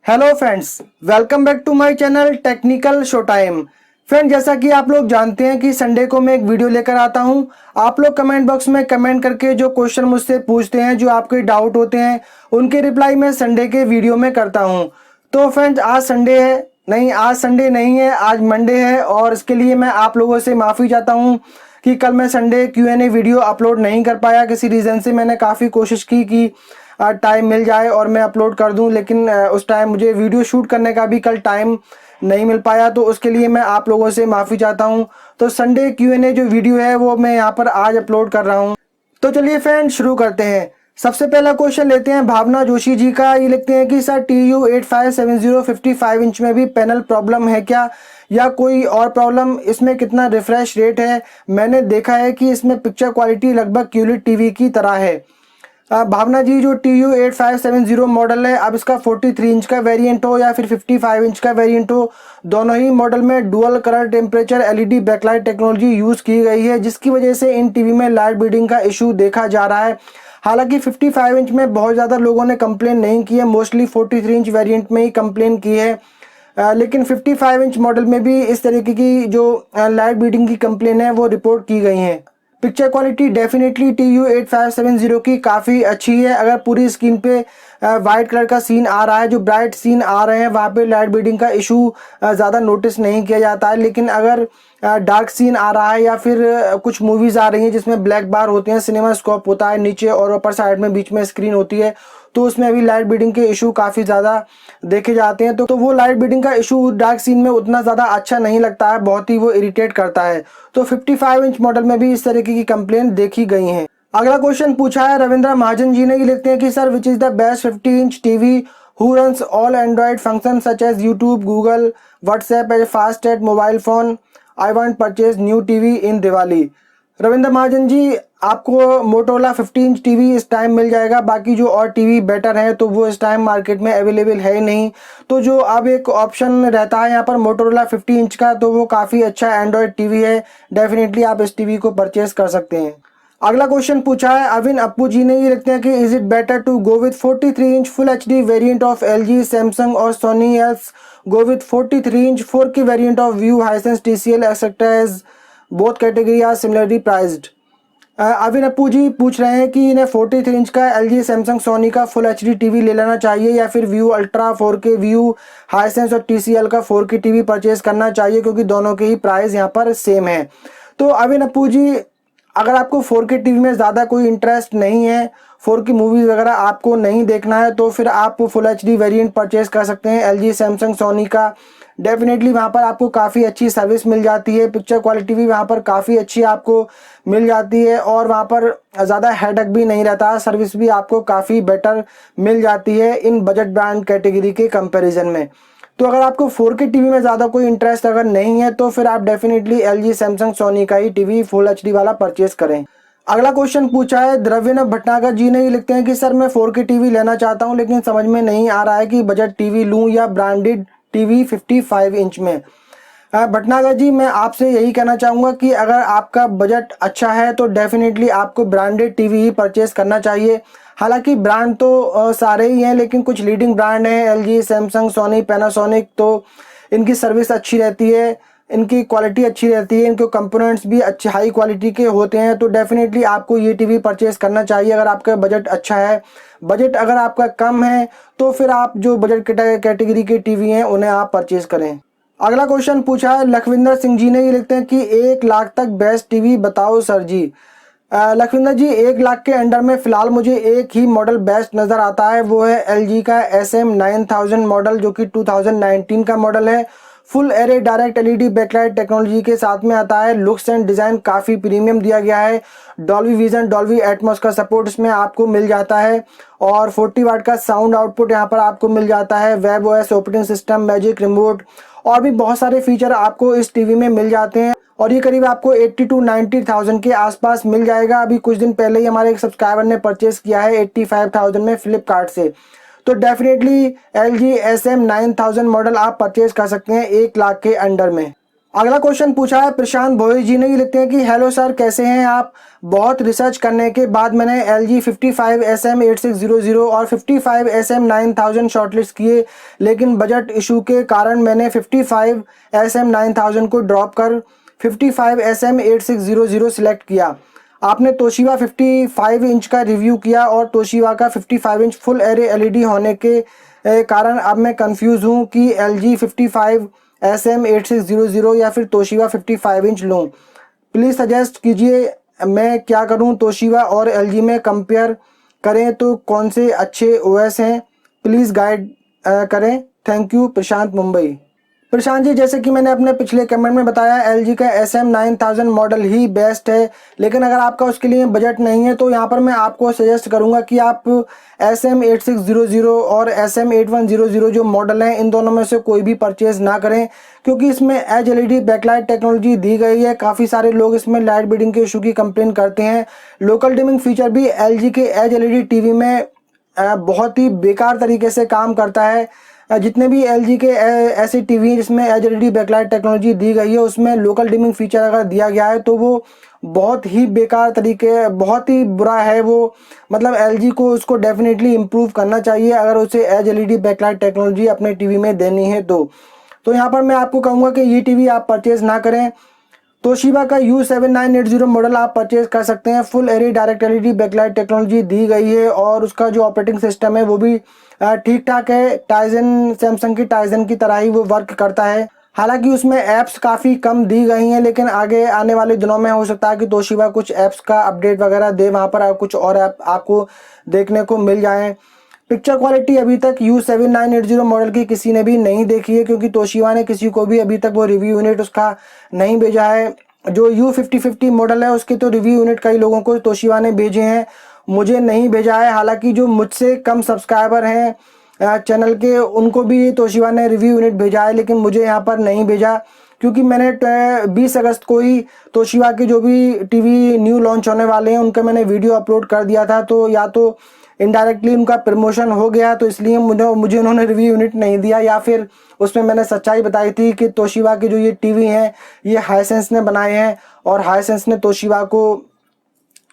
Hello friends, welcome back to my channel technical show time. Friend, जैसा कि आप लोग जानते हैं कि संडे को मैं एक वीडियो लेकर आता हूं। आप लोग कमेंट बॉक्स में कमेंट करके जो क्वेश्चन मुझसे पूछते हैं, जो आपके डाउट होते हैं, उनके रिप्लाई मैं संडे के वीडियो में करता हूं। तो फ्रेंड्स, आज संडे है नहीं, आज संडे नहीं है, आज मंडे है और इसके लिए मैं आप लोगों से माफ़ी चाहता हूँ कि कल मैं संडे Q&A वीडियो अपलोड नहीं कर पाया। किसी रीज़न से मैंने काफ़ी कोशिश की कि टाइम मिल जाए और मैं अपलोड कर दूं, लेकिन उस टाइम मुझे वीडियो शूट करने का भी कल टाइम नहीं मिल पाया। तो उसके लिए मैं आप लोगों से माफ़ी चाहता हूं। तो संडे Q&A जो वीडियो है वो मैं यहां पर आज अपलोड कर रहा हूं। तो चलिए फ्रेंड, शुरू करते हैं। सबसे पहला क्वेश्चन लेते हैं भावना जोशी जी का। ये लिखते हैं कि सर TU8570 55 इंच में भी पैनल प्रॉब्लम है क्या, या कोई और प्रॉब्लम? इसमें कितना रिफ्रेश रेट है? मैंने देखा है कि इसमें पिक्चर क्वालिटी लगभग QLED टीवी की तरह है। भावना जी, जो TU8570 मॉडल है, अब इसका 43 इंच का वेरिएंट हो या फिर 55 इंच का वेरिएंट हो, दोनों ही मॉडल में dual colour temperature LED backlight technology use की गई है, जिसकी वजह से इन टीवी में लाइट ब्लीडिंग का इशू देखा जा रहा है। हालांकि 55 इंच में बहुत ज़्यादा लोगों ने कंप्लेन नहीं की है, मोस्टली 43 इंच वेरिएंट में ही कंप्लेन की है। लेकिन 55 इंच मॉडल में भी इस तरीके की जो लाइट ब्लीडिंग की कंप्लेन है वो रिपोर्ट की गई हैं। पिक्चर क्वालिटी डेफिनेटली TU8570 की काफ़ी अच्छी है। अगर पूरी स्क्रीन पे वाइट कलर का सीन आ रहा है, जो ब्राइट सीन आ रहे हैं, वहाँ पे लाइट ब्लीडिंग का इशू ज़्यादा नोटिस नहीं किया जाता है। लेकिन अगर डार्क सीन आ रहा है या फिर कुछ मूवीज़ आ रही हैं जिसमें ब्लैक बार होते हैं, सिनेमा स्कोप होता है नीचे और ऊपर साइड में बीच में स्क्रीन होती है, तो उसमें अभी लाइट ब्लीडिंग के इशू काफ़ी ज़्यादा देखे जाते हैं। तो वो लाइट ब्लीडिंग का इशू डार्क सीन में उतना ज़्यादा अच्छा नहीं लगता है, बहुत ही वो इरिटेट करता है। तो 55 इंच मॉडल में भी इस तरीके की कंप्लेंट देखी गई हैं। अगला क्वेश्चन पूछा है रविंद्र महाजन जी ने। ये लिखते हैं कि sir, which is the best 50 inch TV who runs all Android function such as YouTube, Google, WhatsApp as fast at mobile phone? I want purchase new TV in Diwali. Ravindra Mahajan ji, आपको मोटोरोला 50 इंच टीवी इस time मिल जाएगा। बाकी जो और TV better है तो वो इस टाइम मार्केट में अवेलेबल है ही नहीं। तो जो अब एक ऑप्शन रहता है यहाँ पर मोटोरोला 50 इंच का, तो वो काफ़ी अच्छा एंड्रॉयड टीवी है। डेफिनेटली आप इस टीवी को परचेज कर सकते हैं। अगला क्वेश्चन पूछा है अविन अप्पू जी ने। ये लिखते हैं कि is it better to go with 43 inch full HD variant of LG, Samsung और Sony, else go with 43 inch 4K variant of Vu, Hisense, TCL etcetera, as both category are similarly priced? Avin Appu ji पूछ रहे हैं कि इन्हें 43 inch का LG, Samsung, Soni का full HD TV ले लेना चाहिए या फिर view ultra 4K, view Hisense और TCL का 4K टीवी परचेज करना चाहिए, क्योंकि दोनों के ही प्राइस यहाँ पर सेम है। तो अविन अप्पू जी, अगर आपको 4K टीवी में ज़्यादा कोई इंटरेस्ट नहीं है, 4K मूवीज़ वगैरह आपको नहीं देखना है, तो फिर आप फुल HD वेरिएंट परचेज़ कर सकते हैं LG, सैमसंग, सोनी का। डेफिनेटली वहाँ पर आपको काफ़ी अच्छी सर्विस मिल जाती है, पिक्चर क्वालिटी भी वहाँ पर काफ़ी अच्छी आपको मिल जाती है और वहाँ पर ज़्यादा हेडेक भी नहीं रहता, सर्विस भी आपको काफ़ी बेटर मिल जाती है इन बजट ब्रांड कैटेगरी के कंपैरिजन में। तो अगर आपको 4K टीवी में ज़्यादा कोई इंटरेस्ट अगर नहीं है, तो फिर आप डेफिनेटली LG, सैमसंग, सोनी का ही टीवी फुल HD वाला परचेज करें। अगला क्वेश्चन पूछा है द्रव्यन भटनागर जी ने। ये लिखते हैं कि सर, मैं 4K टीवी लेना चाहता हूं, लेकिन समझ में नहीं आ रहा है कि बजट टीवी लूं या ब्रांडेड टीवी 55 इंच में। भटनागर जी, मैं आपसे यही कहना चाहूँगा कि अगर आपका बजट अच्छा है तो डेफिनेटली आपको ब्रांडेड टीवी ही परचेज करना चाहिए। हालांकि ब्रांड तो सारे ही हैं, लेकिन कुछ लीडिंग ब्रांड हैं LG, सैमसंग, सोनी, पैनासोनिक, तो इनकी सर्विस अच्छी रहती है, इनकी क्वालिटी अच्छी रहती है, इनके कंपोनेंट्स भी अच्छे हाई क्वालिटी के होते हैं। तो डेफिनेटली आपको ये टीवी परचेज़ करना चाहिए अगर आपका बजट अच्छा है। बजट अगर आपका कम है तो फिर आप जो बजट कैटेगरी के टीवी हैं उन्हें आप परचेज़ करें। अगला क्वेश्चन पूछा है लखविंदर सिंह जी ने। ये लिखते हैं कि 1 लाख तक बेस्ट टीवी बताओ सर जी। लखविंदर जी, 1 लाख के अंडर में फ़िलहाल मुझे एक ही मॉडल बेस्ट नज़र आता है, वो है LG का SM9000 मॉडल, जो कि 2019 का मॉडल है। Full array direct LED backlight technology के साथ में आता है। लुक्स एंड डिज़ाइन काफ़ी प्रीमियम दिया गया है। डॉल्बी विजन, डॉल्बी एटमॉस का सपोर्ट इसमें आपको मिल जाता है और 40 वाट का साउंड आउटपुट यहाँ पर आपको मिल जाता है। Web OS operating system, magic remote और भी बहुत सारे फीचर आपको इस टीवी में मिल जाते हैं और ये करीब आपको 80 to 90,000 के आसपास मिल जाएगा। अभी कुछ दिन पहले ही हमारे एक सब्सक्राइबर ने परचेस किया है 85,000 में फ्लिपकार्ट से। तो डेफिनेटली LG SM9000 मॉडल आप परचेज कर सकते हैं 1 लाख के अंडर में। अगला क्वेश्चन पूछा है प्रशांत भोई जी ने। ये लिखते हैं कि हेलो सर, कैसे हैं आप। बहुत रिसर्च करने के बाद मैंने LG 55SM8600 और 55SM9000 शॉर्टलिस्ट किए, लेकिन बजट इशू के कारण मैंने 55SM9000 को ड्रॉप कर 55SM8600 सिलेक्ट किया। आपने तोशिबा 55 इंच का रिव्यू किया और तोशिबा का 55 इंच फुल एरे LED होने के कारण अब मैं कंफ्यूज हूँ कि LG 55SM8600 या फिर तोशिबा 55 इंच लूँ। प्लीज़ सजेस्ट कीजिए मैं क्या करूँ। तोशिबा और LG में कंपेयर करें तो कौन से अच्छे OS हैं, प्लीज़ गाइड करें। थैंक यू, प्रशांत मुंबई। प्रशांत जी, जैसे कि मैंने अपने पिछले कमेंट में बताया, LG का SM9000 मॉडल ही बेस्ट है, लेकिन अगर आपका उसके लिए बजट नहीं है तो यहाँ पर मैं आपको सजेस्ट करूँगा कि आप SM8600 और SM8100 जो मॉडल हैं, इन दोनों में से कोई भी परचेज़ ना करें, क्योंकि इसमें एज LED बैकलाइट टेक्नोलॉजी दी गई है। काफ़ी सारे लोग इसमें लाइट बीडिंग के इशू की कंप्लेन करते हैं। लोकल डिमिंग फीचर भी LG के एज LED टीवी में बहुत ही बेकार तरीके से काम करता है। जितने भी LG के ऐसे टीवी जिसमें एज LED बैकलाइट टेक्नोलॉजी दी गई है, उसमें लोकल डिमिंग फीचर अगर दिया गया है तो वो बहुत ही बेकार तरीके, बहुत ही बुरा है वो। मतलब LG को उसको डेफिनेटली इम्प्रूव करना चाहिए अगर उसे एज LED बैकलाइट टेक्नोलॉजी अपने टीवी में देनी है तो यहाँ पर मैं आपको कहूँगा कि ये टीवी आप परचेज़ ना करें। तोशिबा का U7980 मॉडल आप परचेज कर सकते हैं। Full array direct LED backlight technology दी गई है और उसका जो ऑपरेटिंग सिस्टम है वो भी ठीक ठाक है। टाइजन, सैमसंग की टाइजन की तरह ही वो वर्क करता है। हालांकि उसमें ऐप्स काफ़ी कम दी गई हैं, लेकिन आगे आने वाले दिनों में हो सकता है कि तोशिबा कुछ ऐप्स का अपडेट वगैरह दे, वहाँ पर कुछ और ऐप आपको देखने को मिल जाएँ। पिक्चर क्वालिटी अभी तक U7980 मॉडल की किसी ने भी नहीं देखी है, क्योंकि तोशिबा ने किसी को भी अभी तक वो रिव्यू यूनिट उसका नहीं भेजा है। जो U5050 मॉडल है उसके तो रिव्यू यूनिट कई लोगों को तोशिबा ने भेजे हैं, मुझे नहीं भेजा है। हालांकि जो मुझसे कम सब्सक्राइबर हैं चैनल के, उनको भी तोशिबा ने रिव्यू यूनिट भेजा है, लेकिन मुझे यहाँ पर नहीं भेजा, क्योंकि मैंने 20 अगस्त को ही तोशिबा के जो भी टीवी न्यू लॉन्च होने वाले हैं उनका मैंने वीडियो अपलोड कर दिया था। तो या तो इनडायरेक्टली उनका प्रमोशन हो गया, तो इसलिए मुझे उन्होंने रिव्यू यूनिट नहीं दिया, या फिर उसमें मैंने सच्चाई बताई थी कि तोशिबा के जो ये टीवी हैं ये हाईसेंस ने बनाए हैं और हाईसेंस ने तोशिबा को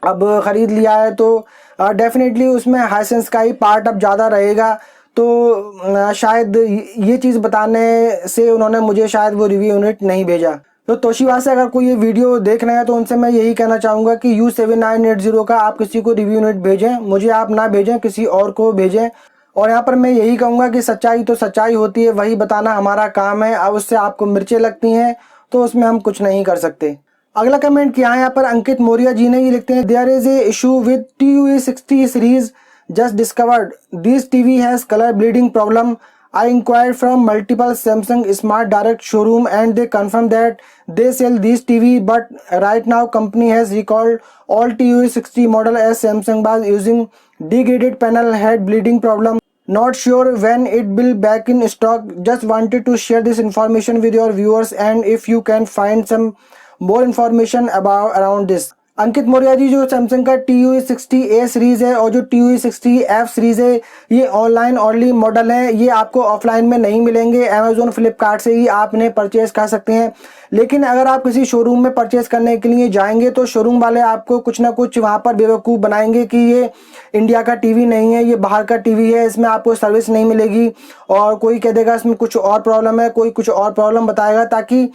अब ख़रीद लिया है। तो डेफिनेटली उसमें हाईसेंस का ही पार्ट अब ज़्यादा रहेगा। तो शायद ये चीज़ बताने से उन्होंने मुझे शायद वो रिव्यू यूनिट नहीं भेजा। तो तोशिबा से अगर कोई ये वीडियो देख रहे हैं तो उनसे मैं यही कहना चाहूँगा कि U7980 का आप किसी को रिव्यू यूनिट भेजें, मुझे आप ना भेजें, किसी और को भेजें। और यहाँ पर मैं यही कहूँगा कि सच्चाई तो सच्चाई होती है, वही बताना हमारा काम है। अब उससे आपको मिर्चें लगती हैं तो उसमें हम कुछ नहीं कर सकते। अगला कमेंट किया है यहाँ पर अंकित मौर्य जी ने। ये लिखते हैं there is a issue with TUE60 series just discovered this TV has color bleeding problem. I inquired from multiple Samsung Smart Direct showroom and they confirmed that they sell this TV, but right now company has recalled all TUE60 model as Samsung was using degraded panel had bleeding problem. Not sure when it will back in stock. Just wanted to share this information with your viewers and if you can find some more information about around this. अंकित मौर्य जी, जो Samsung का TUE60A series है और जो TUE60F series है, ये online only model है, ये आपको ऑफलाइन में नहीं मिलेंगे। अमेज़ोन, फ्लिपकार्ट से ही आप इन्हें परचेज़ कर सकते हैं। लेकिन अगर आप किसी शोरूम में परचेज़ करने के लिए जाएंगे तो शोरूम वाले आपको कुछ ना कुछ वहाँ पर बेवकूफ़ बनाएंगे कि ये इंडिया का टीवी नहीं है, ये बाहर का टीवी है, इसमें आपको सर्विस नहीं मिलेगी, और कोई कह देगा इसमें कुछ और प्रॉब्लम है, कोई कुछ और प्रॉब्लम बताएगा, ताकि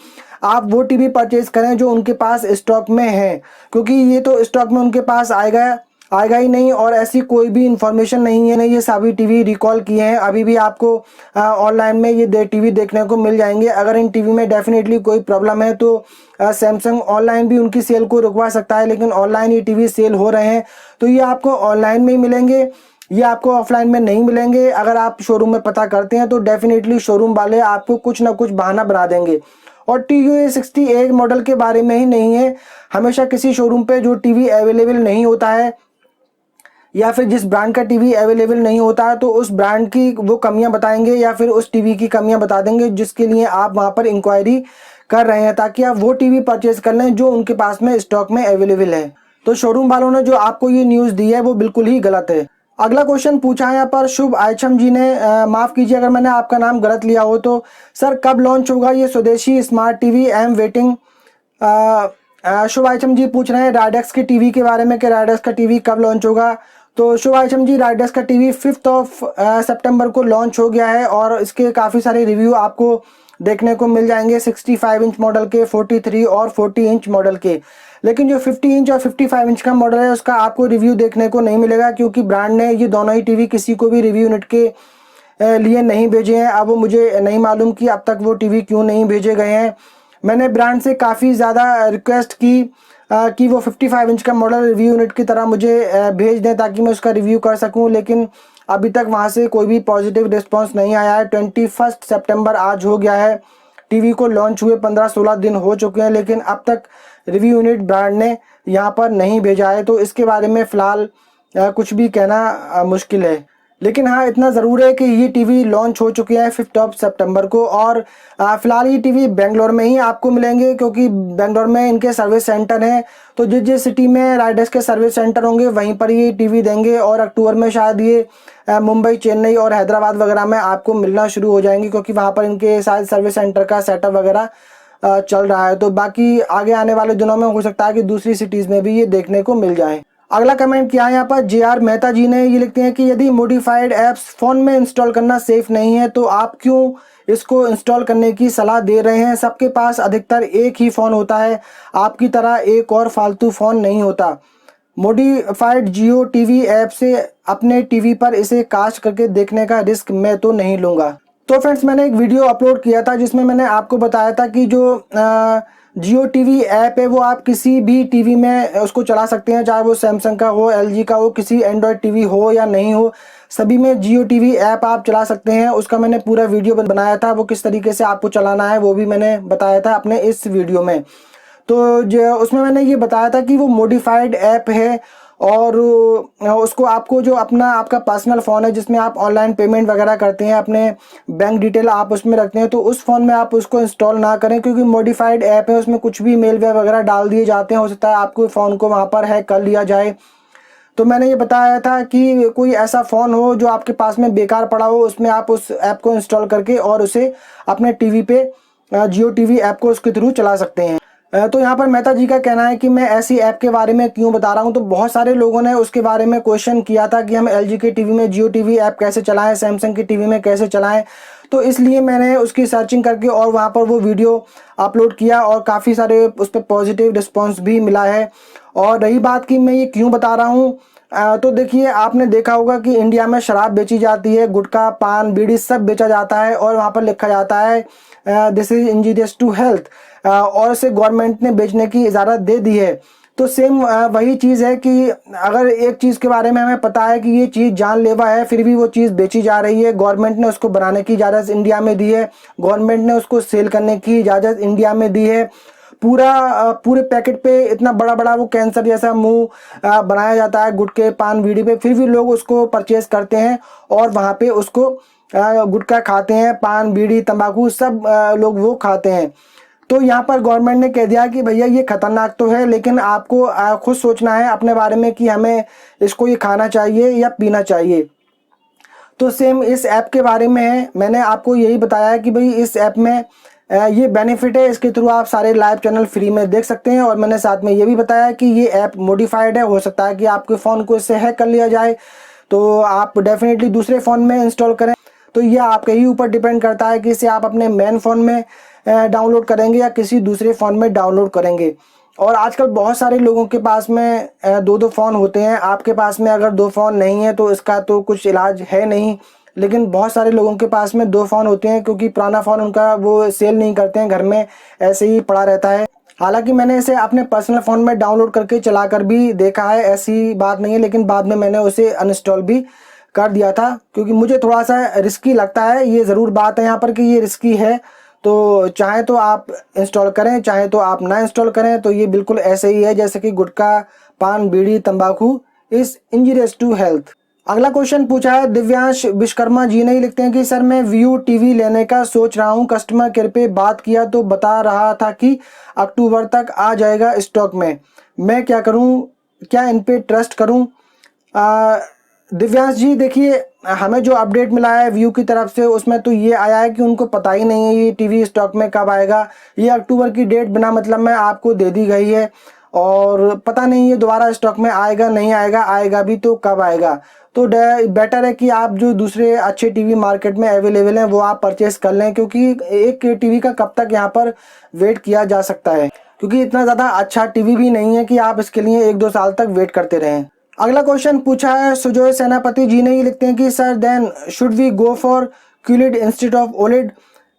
आप वो टीवी परचेज़ करें जो उनके पास स्टॉक में है, क्योंकि ये तो स्टॉक में उनके पास आएगा ही नहीं। और ऐसी कोई भी इंफॉर्मेशन नहीं है, ये सभी टीवी रिकॉल किए हैं। अभी भी आपको ऑनलाइन में ये टीवी देखने को मिल जाएंगे। अगर इन टीवी में डेफिनेटली कोई प्रॉब्लम है तो सैमसंग ऑनलाइन भी उनकी सेल को रुकवा सकता है, लेकिन ऑनलाइन ये टीवी सेल हो रहे हैं तो ये आपको ऑनलाइन में ही मिलेंगे, ये आपको ऑफलाइन में नहीं मिलेंगे। अगर आप शोरूम में पता करते हैं तो डेफिनेटली शोरूम वाले आपको कुछ ना कुछ बहाना बना देंगे। और TUE60A मॉडल के बारे में ही नहीं है, हमेशा किसी शोरूम पे जो टीवी अवेलेबल नहीं होता है या फिर जिस ब्रांड का टीवी अवेलेबल नहीं होता है तो उस ब्रांड की वो कमियां बताएंगे या फिर उस टीवी की कमियां बता देंगे जिसके लिए आप वहां पर इंक्वायरी कर रहे हैं, ताकि आप वो टीवी परचेज कर लें जो उनके पास में स्टॉक में अवेलेबल है। तो शोरूम वालों ने जो आपको ये न्यूज़ दी है वो बिल्कुल ही गलत है। अगला क्वेश्चन पूछा है यहाँ पर शुभ आइचम जी ने, माफ़ कीजिए अगर मैंने आपका नाम गलत लिया हो। तो सर कब लॉन्च होगा ये स्वदेशी smart TV, I am waiting. Shubh Aicham ji पूछ रहे हैं राइडेक्स के टीवी के बारे में कि राइडेक्स का टीवी कब लॉन्च होगा। तो शुभ आइचम जी, राइडेक्स का टीवी 5 सितंबर को लॉन्च हो गया है और इसके काफ़ी सारे रिव्यू आपको देखने को मिल जाएंगे 65 इंच मॉडल के, 43 और 40 इंच मॉडल के। लेकिन जो 50 इंच और 55 इंच का मॉडल है उसका आपको रिव्यू देखने को नहीं मिलेगा, क्योंकि ब्रांड ने ये दोनों ही टीवी किसी को भी रिव्यू यूनिट के लिए नहीं भेजे हैं। अब वो मुझे नहीं मालूम कि अब तक वो टीवी क्यों नहीं भेजे गए हैं। मैंने ब्रांड से काफ़ी ज़्यादा रिक्वेस्ट की कि वो 55 इंच का मॉडल रिव्यू यूनिट की तरह मुझे भेज दें ताकि मैं उसका रिव्यू कर सकूं, लेकिन अभी तक वहां से कोई भी पॉजिटिव रिस्पांस नहीं आया है। 21 सितंबर आज हो गया है, टीवी को लॉन्च हुए 15-16 दिन हो चुके हैं, लेकिन अब तक रिव्यू यूनिट ब्रांड ने यहाँ पर नहीं भेजा है। तो इसके बारे में फ़िलहाल कुछ भी कहना मुश्किल है। लेकिन हाँ, इतना ज़रूर है कि ये टीवी लॉन्च हो चुके हैं 5 सितंबर को, और फ़िलहाल ये टीवी बेंगलोर में ही आपको मिलेंगे, क्योंकि बेंगलोर में इनके सर्विस सेंटर हैं। तो जिस जिस सिटी में राइडेक्स के सर्विस सेंटर होंगे वहीं पर ये टीवी देंगे, और अक्टूबर में शायद ये मुंबई, चेन्नई और हैदराबाद वगैरह में आपको मिलना शुरू हो जाएंगी, क्योंकि वहाँ पर इनके शायद सर्विस सेंटर का सेटअप वगैरह चल रहा है। तो बाकी आगे आने वाले दिनों में हो सकता है कि दूसरी सिटीज़ में भी ये देखने को मिल जाए। अगला कमेंट किया है यहाँ पर JR मेहता जी ने, ये लिखते हैं कि यदि मॉडिफाइड ऐप्स फ़ोन में इंस्टॉल करना सेफ़ नहीं है तो आप क्यों इसको इंस्टॉल करने की सलाह दे रहे हैं। सबके पास अधिकतर एक ही फ़ोन होता है, आपकी तरह एक और फालतू फ़ोन नहीं होता। मॉडिफाइड जियो टीवी ऐप से अपने टीवी पर इसे कास्ट करके देखने का रिस्क मैं तो नहीं लूँगा। तो फ्रेंड्स, मैंने एक वीडियो अपलोड किया था जिसमें मैंने आपको बताया था कि जो जियो टीवी ऐप है वो आप किसी भी टीवी में उसको चला सकते हैं, चाहे वो सैमसंग का हो, LG का हो, किसी एंड्रॉयड टीवी हो या नहीं हो, सभी में जियो टीवी ऐप आप चला सकते हैं। उसका मैंने पूरा वीडियो बनाया था, वो किस तरीके से आपको चलाना है वो भी मैंने बताया था अपने इस वीडियो में। तो जो उसमें मैंने ये बताया था कि वो मॉडिफाइड ऐप है, और उसको आपको जो आपका पर्सनल फ़ोन है जिसमें आप ऑनलाइन पेमेंट वगैरह करते हैं, अपने बैंक डिटेल आप उसमें रखते हैं, तो उस फ़ोन में आप उसको इंस्टॉल ना करें, क्योंकि मॉडिफाइड ऐप है, उसमें कुछ भी मेल वगैरह डाल दिए जाते हैं, हो सकता है आपको फ़ोन को वहाँ पर हैक कर लिया जाए। तो मैंने ये बताया था कि कोई ऐसा फ़ोन हो जो आपके पास में बेकार पड़ा हो, उसमें आप उस ऐप को इंस्टॉल करके और उसे अपने टीवी पे जियो टीवी ऐप को उसके थ्रू चला सकते हैं। तो यहाँ पर मेहता जी का कहना है कि मैं ऐसी ऐप के बारे में क्यों बता रहा हूँ। तो बहुत सारे लोगों ने उसके बारे में क्वेश्चन किया था कि हम LG के टीवी में जियो टीवी ऐप कैसे चलाएं, सैमसंग के टीवी में कैसे चलाएं। तो इसलिए मैंने उसकी सर्चिंग करके और वहाँ पर वो वीडियो अपलोड किया, और काफ़ी सारे उस पर पॉजिटिव रिस्पॉन्स भी मिला है। और रही बात कि मैं ये क्यों बता रहा हूँ, तो देखिए, आपने देखा होगा कि इंडिया में शराब बेची जाती है, गुटखा, पान, बीड़ी सब बेचा जाता है, और वहाँ पर लिखा जाता है this is injurious to health, और इसे गवर्नमेंट ने बेचने की इजाज़त दे दी है। तो सेम वही चीज़ है कि अगर एक चीज़ के बारे में हमें पता है कि ये चीज़ जानलेवा है, फिर भी वो चीज़ बेची जा रही है, गवर्नमेंट ने उसको बनाने की इजाज़त इंडिया में दी है, गवर्नमेंट ने उसको सेल करने की इजाज़त इंडिया में दी है। पूरे पैकेट पे इतना बड़ा बड़ा वो कैंसर जैसा मुंह बनाया जाता है गुटखे, पान, बीड़ी पे, फिर भी लोग उसको परचेज करते हैं और वहाँ पे उसको गुटखा खाते हैं, पान, बीड़ी, तंबाकू सब लोग वो खाते हैं। तो यहाँ पर गवर्नमेंट ने कह दिया कि भैया ये खतरनाक तो है, लेकिन आपको खुद सोचना है अपने बारे में कि हमें इसको ये खाना चाहिए या पीना चाहिए। तो सेम इस ऐप के बारे में है, मैंने आपको यही बताया है कि भाई इस ऐप में ये बेनिफिट है, इसके थ्रू आप सारे लाइव चैनल फ्री में देख सकते हैं। और मैंने साथ में ये भी बताया कि ये ऐप मॉडिफाइड है, हो सकता है कि आपके फ़ोन को इससे हैक कर लिया जाए, तो आप डेफिनेटली दूसरे फ़ोन में इंस्टॉल करें। तो ये आपके ही ऊपर डिपेंड करता है कि इसे आप अपने मेन फ़ोन में डाउनलोड करेंगे या किसी दूसरे फ़ोन में डाउनलोड करेंगे। और आजकल बहुत सारे लोगों के पास में 2-2 फ़ोन होते हैं। आपके पास में अगर 2 फ़ोन नहीं है तो इसका तो कुछ इलाज है नहीं, लेकिन बहुत सारे लोगों के पास में 2 फ़ोन होते हैं, क्योंकि पुराना फ़ोन उनका वो सेल नहीं करते हैं, घर में ऐसे ही पड़ा रहता है। हालांकि मैंने इसे अपने पर्सनल फ़ोन में डाउनलोड करके चला कर भी देखा है, ऐसी बात नहीं है, लेकिन बाद में मैंने उसे अनइंस्टॉल भी कर दिया था, क्योंकि मुझे थोड़ा सा रिस्की लगता है। ये ज़रूर बात है यहाँ पर कि ये रिस्की है, तो चाहे तो आप इंस्टॉल करें, चाहे तो आप ना इंस्टॉल करें, तो ये बिल्कुल ऐसे ही है जैसे कि गुटखा, पान, बीड़ी, तंबाकू इज़ इंजीरियस टू हेल्थ। अगला क्वेश्चन पूछा है दिव्यांश विश्वकर्मा जी ने, लिखते हैं कि सर मैं व्यू टीवी लेने का सोच रहा हूँ, कस्टमर केयर पे बात किया तो बता रहा था कि अक्टूबर तक आ जाएगा स्टॉक में, मैं क्या करूँ, क्या इन पे ट्रस्ट करूँ। दिव्यांश जी देखिए, हमें जो अपडेट मिला है व्यू की तरफ से उसमें तो ये आया है कि उनको पता ही नहीं है ये टीवी स्टॉक में कब आएगा। ये अक्टूबर की डेट बिना मतलब में आपको दे दी गई है और पता नहीं ये दोबारा स्टॉक में आएगा नहीं आएगा, आएगा भी तो कब आएगा। तो बेटर है कि आप जो दूसरे अच्छे टीवी मार्केट में अवेलेबल हैं वो आप परचेस कर लें, क्योंकि एक टीवी का कब तक यहाँ पर वेट किया जा सकता है, क्योंकि इतना ज़्यादा अच्छा टीवी भी नहीं है कि आप इसके लिए 1-2 साल तक वेट करते रहें। अगला क्वेश्चन पूछा है सुजोय सेनापति जी ने, ये लिखते हैं कि sir then should we go for QLED instead of OLED.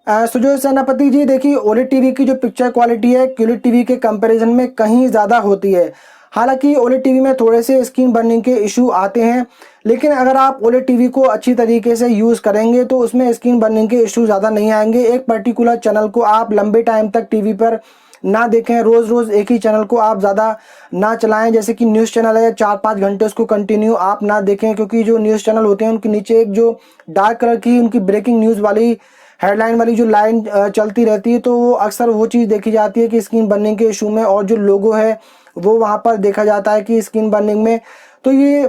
Sujoy Senapati ji देखिए, ओलेड टीवी की जो पिक्चर क्वालिटी है क्यूलिड टीवी के कंपैरिजन में कहीं ज़्यादा होती है। हालांकि ओलेड टीवी में थोड़े से स्क्रीन बर्निंग के इशू आते हैं, लेकिन अगर आप ओलेड टीवी को अच्छी तरीके से यूज़ करेंगे तो उसमें स्क्रीन बर्निंग के इशू ज़्यादा नहीं आएंगे। एक पर्टिकुलर चैनल को आप लंबे टाइम तक टीवी पर ना देखें, रोज़ रोज़ एक ही चैनल को आप ज़्यादा ना चलाएं। जैसे कि न्यूज़ चैनल है 4-5 घंटे उसको कंटिन्यू आप ना देखें, क्योंकि जो न्यूज़ चैनल होते हैं उनके नीचे एक जो डार्क कलर की उनकी ब्रेकिंग न्यूज़ वाली हेडलाइन वाली जो लाइन चलती रहती है, तो वो अक्सर वो चीज़ देखी जाती है कि स्क्रीन बर्निंग के इशू में, और जो लोगो है वो वहाँ पर देखा जाता है कि स्क्रीन बर्निंग में। तो ये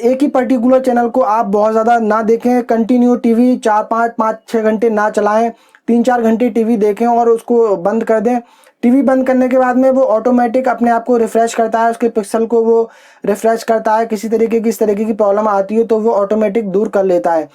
एक ही पर्टिकुलर चैनल को आप बहुत ज़्यादा ना देखें, कंटिन्यू टीवी 4-5-5-6 घंटे ना चलाएं, 3-4 घंटे टीवी देखें और उसको बंद कर दें। टीवी बंद करने के बाद में वो ऑटोमेटिक अपने आप को रिफ़्रेश करता है, उसके पिक्सल को वो रिफ़्रेश करता है, किसी तरीके की इस तरीके की प्रॉब्लम आती है तो वो ऑटोमेटिक दूर कर लेता है।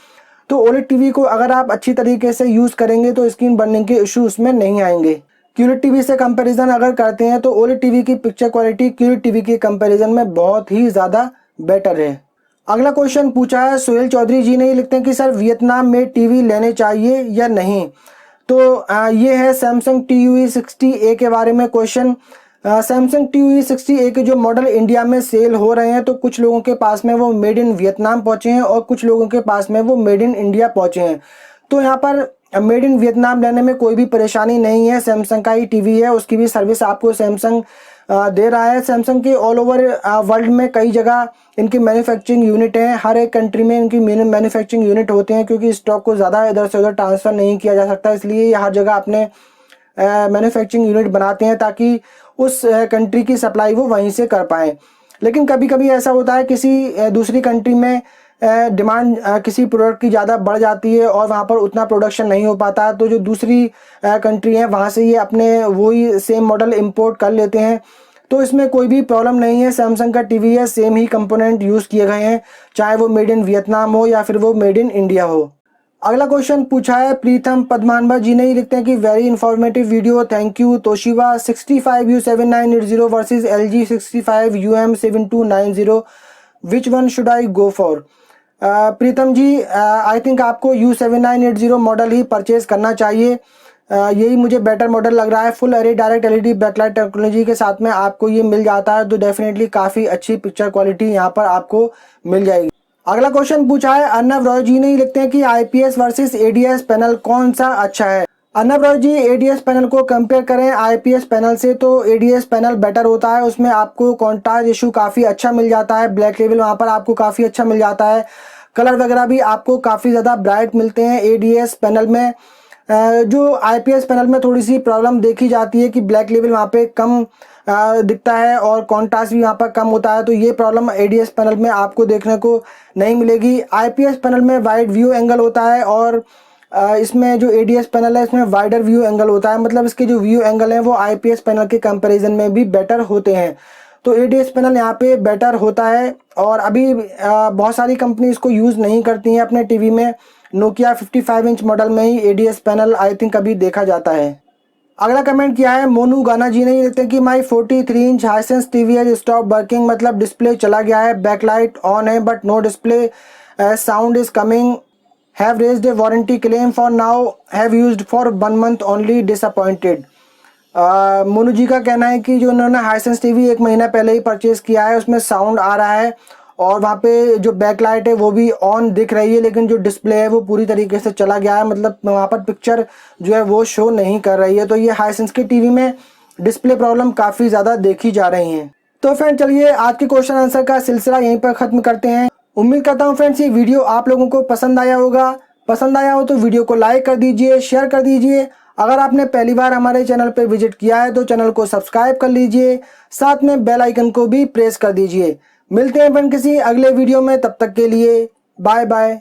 तो ओलेड टीवी को अगर आप अच्छी तरीके से यूज़ करेंगे तो स्क्रीन बर्निंग के इशू उसमें नहीं आएंगे। क्यूलेड टीवी से कंपैरिजन अगर करते हैं तो ओलेड टीवी की पिक्चर क्वालिटी क्यूलेड टीवी के कंपैरिजन में बहुत ही ज़्यादा बेटर है। अगला क्वेश्चन पूछा है सुहेल चौधरी जी ने, ये लिखते हैं कि सर वियतनाम में टीवी लेने चाहिए या नहीं। तो ये है सैमसंग TUE 60A के बारे में क्वेश्चन। सैमसंग TUE 60A के जो मॉडल इंडिया में सेल हो रहे हैं तो कुछ लोगों के पास में वो मेड इन वियतनाम पहुंचे हैं और कुछ लोगों के पास में वो मेड इन इंडिया पहुंचे हैं। तो यहाँ पर मेड इन वियतनाम लेने में कोई भी परेशानी नहीं है, सैमसंग का ही टीवी है, उसकी भी सर्विस आपको सैमसंग दे रहा है। सैमसंग के ऑल ओवर वर्ल्ड में कई जगह इनकी मैन्युफैक्चरिंग यूनिट हैं, हर एक कंट्री में इनकी मैन्युफैक्चरिंग यूनिट होते हैं, क्योंकि स्टॉक को ज़्यादा इधर से उधर ट्रांसफ़र नहीं किया जा सकता, इसलिए ये हर जगह अपने मैन्युफैक्चरिंग यूनिट बनाते हैं ताकि उस कंट्री की सप्लाई वो वहीं से कर पाएँ। लेकिन कभी कभी ऐसा होता है किसी दूसरी कंट्री में डिमांड किसी प्रोडक्ट की ज़्यादा बढ़ जाती है और वहाँ पर उतना प्रोडक्शन नहीं हो पाता, तो जो दूसरी कंट्री है वहाँ से ये अपने वही सेम मॉडल इंपोर्ट कर लेते हैं। तो इसमें कोई भी प्रॉब्लम नहीं है, सैमसंग का टीवी है, सेम ही कंपोनेंट यूज़ किए गए हैं, चाहे वो मेड इन वियतनाम हो या फिर वो मेड इन इंडिया हो। अगला क्वेश्चन पूछा है प्रीतम पद्मानभा जी ने, लिखते हैं कि very informative video, thank you. Toshiba 65U7980 versus LG 65UM7290, which one should I go for. Pritam ji, I think आपको U7980 मॉडल ही परचेज करना चाहिए, यही मुझे बेटर मॉडल लग रहा है। Full array direct LED backlight technology के साथ में आपको ये मिल जाता है, तो डेफिनेटली काफ़ी अच्छी पिक्चर क्वालिटी यहाँ पर आपको मिल जाएगी। अगला क्वेश्चन पूछा है अर्नव रॉय जी ने, लिखते हैं कि IPS वर्सेस ADS पैनल कौन सा अच्छा है। अर्नव रॉय जी, ADS पैनल को कंपेयर करें IPS पैनल से तो ADS पैनल बेटर होता है, उसमें आपको कॉन्ट्रास्ट इशू काफ़ी अच्छा मिल जाता है, ब्लैक लेवल वहाँ पर आपको काफ़ी अच्छा मिल जाता है, कलर वगैरह भी आपको काफ़ी ज़्यादा ब्राइट मिलते हैं ADS पैनल में। जो IPS पैनल में थोड़ी सी प्रॉब्लम देखी जाती है कि ब्लैक लेवल वहाँ पे कम दिखता है और कॉन्ट्रास्ट भी वहाँ पर कम होता है, तो ये प्रॉब्लम ADS पैनल में आपको देखने को नहीं मिलेगी। IPS पैनल में वाइड व्यू एंगल होता है और इसमें जो ADS पैनल है इसमें वाइडर व्यू एंगल होता है, मतलब इसके जो व्यू एंगल हैं वो IPS पैनल के कंपैरिजन में भी बेटर होते हैं, तो ADS पैनल यहाँ पे बेटर होता है। और अभी बहुत सारी कंपनी इसको यूज़ नहीं करती हैं अपने टीवी में, नोकिया 55 इंच मॉडल में ही ADS पैनल आई थिंक अभी देखा जाता है। अगला कमेंट किया है मोनू गाना जी ने, लिखते हैं कि my 43 inch Hisense TV has stop working, मतलब डिस्प्ले चला गया है, बैकलाइट ऑन है but no display, sound is coming, have raised a warranty claim for now, have used for 1 month only, disappointed. Monu ji का कहना है कि जो उन्होंने हाईसेंस टीवी 1 महीना पहले ही परचेज़ किया है उसमें साउंड आ रहा है और वहाँ पे जो बैकलाइट है वो भी ऑन दिख रही है, लेकिन जो डिस्प्ले है वो पूरी तरीके से चला गया है, मतलब वहाँ पर पिक्चर जो है वो शो नहीं कर रही है। तो ये हाईसेंस के टीवी में डिस्प्ले प्रॉब्लम काफ़ी ज़्यादा देखी जा रही हैं। तो फ्रेंड चलिए आज के क्वेश्चन आंसर का सिलसिला यहीं पर ख़त्म करते हैं। उम्मीद करता हूँ फ्रेंड्स ये वीडियो आप लोगों को पसंद आया होगा, पसंद आया हो तो वीडियो को लाइक कर दीजिए, शेयर कर दीजिए। अगर आपने पहली बार हमारे चैनल पर विजिट किया है तो चैनल को सब्सक्राइब कर लीजिए, साथ में बेल आइकन को भी प्रेस कर दीजिए। मिलते हैं फ्रेंड किसी अगले वीडियो में, तब तक के लिए बाय बाय।